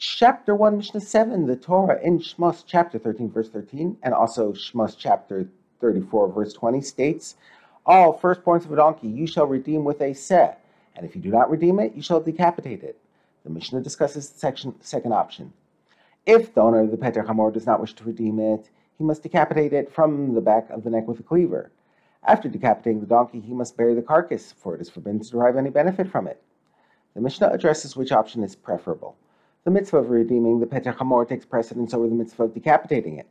Chapter 1, Mishnah 7, the Torah in Shmos chapter 13, verse 13, and also Shmos chapter 34, verse 20 states, all firstborns of a donkey you shall redeem with a seh, and if you do not redeem it, you shall decapitate it. The Mishnah discusses the second option. If the owner of the Peter Hamor does not wish to redeem it, he must decapitate it from the back of the neck with a cleaver. After decapitating the donkey, he must bury the carcass, for it is forbidden to derive any benefit from it. The Mishnah addresses which option is preferable. The mitzvah of redeeming the Peter Hamor takes precedence over the mitzvah of decapitating it.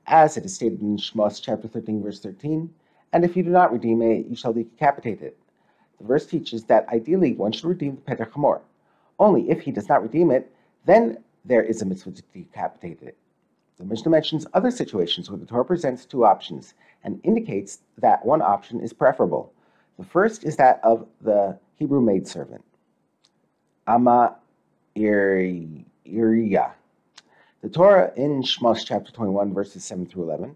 As it is stated in Shmos chapter 13, verse 13, and if you do not redeem it, you shall decapitate it. The verse teaches that ideally one should redeem the Peter Hamor. Only if he does not redeem it, then there is a mitzvah to decapitate it. The Mishnah mentions other situations where the Torah presents two options and indicates that one option is preferable. The first is that of the Hebrew maidservant, Ama Iriya. The Torah in Shmos chapter 21, verses 7 through 11,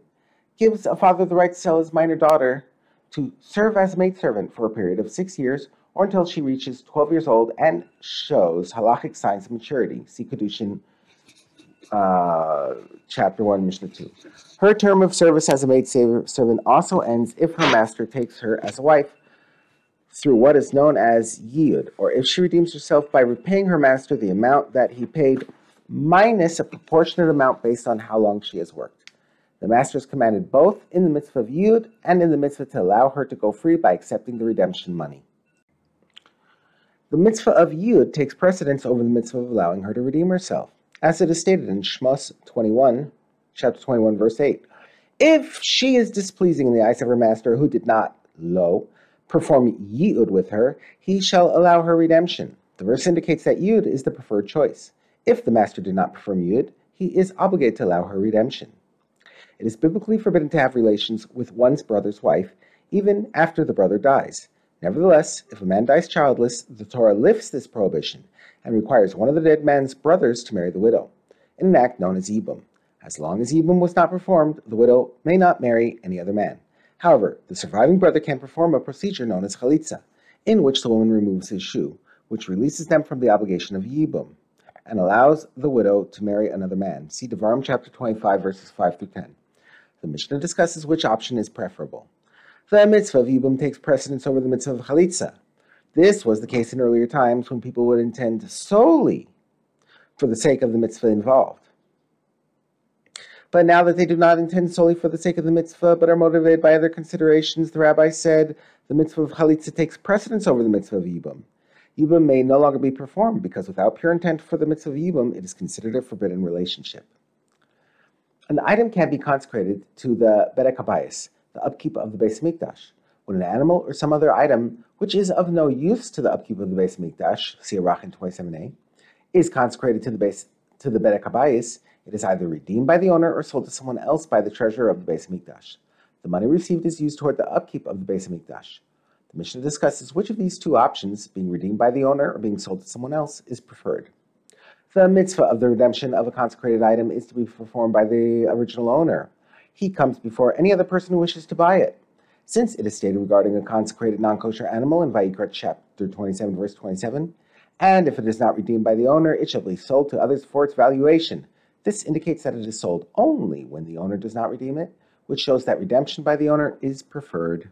gives a father the right to sell his minor daughter to serve as a maidservant for a period of 6 years or until she reaches 12 years old and shows halachic signs of maturity. See Kedushin chapter 1, Mishnah 2. Her term of service as a maidservant also ends if her master takes her as a wife through what is known as yiyud, or if she redeems herself by repaying her master the amount that he paid minus a proportionate amount based on how long she has worked. The master is commanded both in the mitzvah of yiyud and in the mitzvah to allow her to go free by accepting the redemption money. The mitzvah of yiyud takes precedence over the mitzvah of allowing her to redeem herself, as it is stated in Shmos 21, chapter 21, verse 8. If she is displeasing in the eyes of her master who did not, perform yiyud with her, he shall allow her redemption. The verse indicates that yiyud is the preferred choice. If the master did not perform yiyud, he is obligated to allow her redemption. It is biblically forbidden to have relations with one's brother's wife, even after the brother dies. Nevertheless, if a man dies childless, the Torah lifts this prohibition and requires one of the dead man's brothers to marry the widow, in an act known as yibum. As long as yibum was not performed, the widow may not marry any other man. However, the surviving brother can perform a procedure known as chalitza, in which the woman removes his shoe, which releases them from the obligation of yibum, and allows the widow to marry another man. See Devarim chapter 25, verses 5 through 10. The Mishnah discusses which option is preferable. The mitzvah of yibum takes precedence over the mitzvah of chalitza. This was the case in earlier times when people would intend solely for the sake of the mitzvah involved. But now that they do not intend solely for the sake of the mitzvah, but are motivated by other considerations, the rabbi said the mitzvah of chalitza takes precedence over the mitzvah of yibum. Yibum may no longer be performed because without pure intent for the mitzvah of yibum, it is considered a forbidden relationship. An item can be consecrated to the bedek habayis, the upkeep of the Beis Mikdash, when an animal or some other item which is of no use to the upkeep of the Beis Mikdash, see Arachin 27a, is consecrated to the bedek habayis. It is either redeemed by the owner or sold to someone else by the treasurer of the Beis Mikdash. The money received is used toward the upkeep of the Beis Mikdash. The Mishnah discusses which of these two options, being redeemed by the owner or being sold to someone else, is preferred. The mitzvah of the redemption of a consecrated item is to be performed by the original owner. He comes before any other person who wishes to buy it. Since it is stated regarding a consecrated non-kosher animal in Vayikra chapter 27, verse 27, and if it is not redeemed by the owner, it shall be sold to others for its valuation. This indicates that it is sold only when the owner does not redeem it, which shows that redemption by the owner is preferred.